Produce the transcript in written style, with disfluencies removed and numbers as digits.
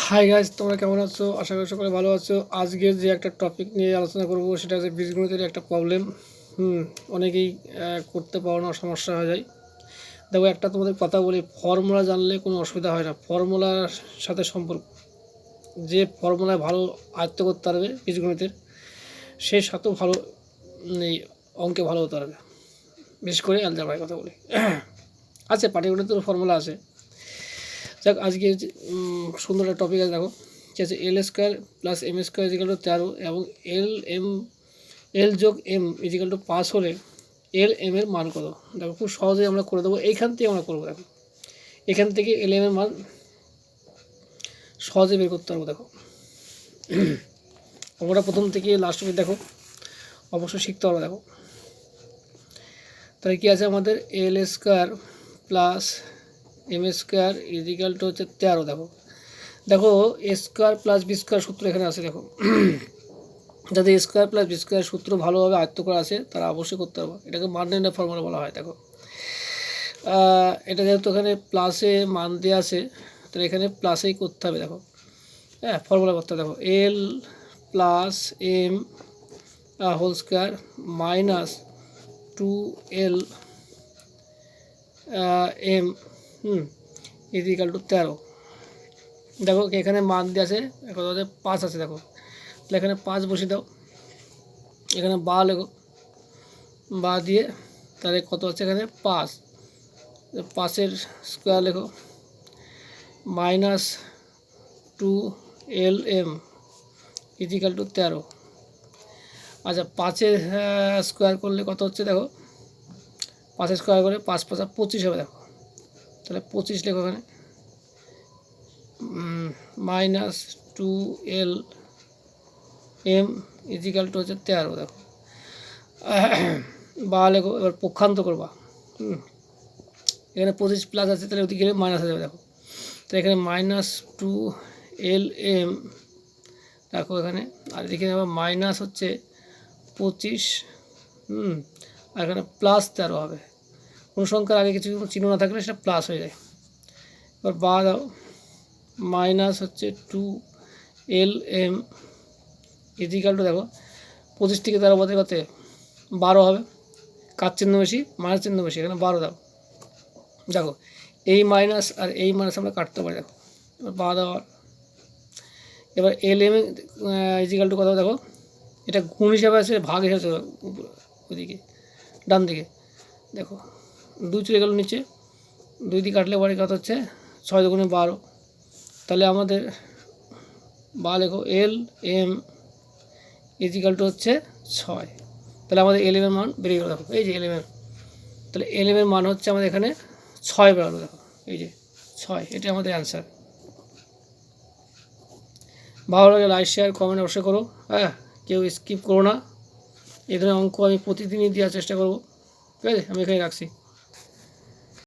Hi guys, তোমরা কেমন আছো? আশা করি সকলে ভালো আছো। আজকে যে একটা টপিক নিয়ে আলোচনা করব সেটা হচ্ছে বীজগণিতের একটা প্রবলেম। অনেকেই করতে পারো না, সমস্যা হয়ে যায়। দেখো, একটা তোমাদের কথা বলি, ফর্মুলা জানলে কোনো অসুবিধা হয় না। ফর্মুলার সাথে সম্পর্ক, যে ফর্মুলায় ভালো আয়ত্ত করতে পারবে বীজগণিতের, সে সাথেও ভালো এই অঙ্কে ভালো হতে পারবে। বিশেষ করে অ্যালজেব্রার কথা বলি। আছে পাটিগণিতের ফর্মুলা আছে। যাক, আজকে সুন্দর একটা টপিক আছে। দেখো, ঠিক আছে, L square plus M square equal to 13 এবং এল যোগ এম ইজিক্যাল টু 5 হলে এল এম এর মান কত? দেখো, খুব সহজেই আমরা করে দেবো। এইখান থেকে আমরা করবো। দেখো, এখান থেকে এল এম এর মান সহজে বের করতে পারবো। দেখো, আমরা প্রথম থেকে লাস্ট অবধি দেখো, অবশ্যই শিখতে পারবো। দেখো, তাহলে কী আছে আমাদের? L square plus M square equal to হচ্ছে 13। দেখো দেখো A square plus B square সূত্র এখানে আছে। দেখো, যাদের A square plus B square সূত্র ভালোভাবে আয়ত্ত করা আছে তারা অবশ্যই করতে পারবো। এটাকে মান নির্ণয় ফর্মুলা বলা হয়। দেখো, এটা যেহেতু এখানে প্লাসে মান দেওয়া আছে, তাহলে এখানে প্লাসেই করতে হবে। দেখো, হ্যাঁ, ফর্মুলা করতে হবে। দেখো, L plus M whole square minus 2L M equal to 13। দেখো, এখানে মান দিয়ে আছে, এখন 5 আছে। দেখো, তাহলে এখানে 5 বসিয়ে দাও, এখানে বা লেখো, বা দিয়ে তাহলে কত হচ্ছে এখানে 5, 5-এর স্কোয়ার লেখো, মাইনাস 2LM ইজিক্যাল টু 13। আচ্ছা, 5-এর স্কোয়ার করলে কত হচ্ছে? দেখো, 5-এর স্কোয়ার করে 5 5 25 হবে। দেখো, তাহলে 25 লেখো এখানে, মাইনাস 2LM ইজিক্যাল টু হচ্ছে 13। দেখো, বা লেখো, এবার পক্ষান্ত করবা। এখানে 25 প্লাস আছে, তাহলে ওদিকে মাইনাস হয়ে যাবে। দেখো, তো এখানে মাইনাস 2LM দেখো এখানে, আর এদিকে আবার মাইনাস হচ্ছে 25, আর এখানে প্লাস 13 হবে। কোনো সংখ্যার আগে কিছু চিহ্ন না থাকলে সেটা প্লাস হয়ে যায়। এবার বা দাও, মাইনাস হচ্ছে 2LM ইজিক্যাল টু, দেখো 25 থেকে 13 বাদে কত? 12 হবে। কার চিহ্ন বেশি? মাইনাস চিহ্ন বেশি, এখানে 12 দাও। দেখো, এই মাইনাস আর এই মাইনাস আমরা কাটতে পারি। দেখো, এবার বা দেওয়ার, এবার এল এম ইজিক্যাল টু কথা। দেখো, এটা গুণ হিসাবে আছে, ভাগ হিসাবে চলে ওইদিকে ডান দিকে। দেখো, 2 চলে গেল নিচে, 2 দিয়ে কাটলে পরে কত হচ্ছে? 6 দুগুণে 12। তাহলে আমাদের বা লেখো, এল এম ইজিক্যাল টু হচ্ছে 6। তাহলে আমাদের এল এমের মান বেরিয়ে গেল। দেখো, এই যে এল এমের, তাহলে এল এমের মান হচ্ছে আমাদের এখানে 6 বেরোলো। দেখো, এই যে 6, এটা আমাদের অ্যান্সার। ভালো লাগে লাইক শেয়ার কমেন্ট অবশ্যই করো। হ্যাঁ, কেউ স্কিপ করো না। এই ধরনের অঙ্ক আমি প্রতিদিনই দেওয়ার চেষ্টা করবো। ঠিক আছে, আমি এখানে রাখছি।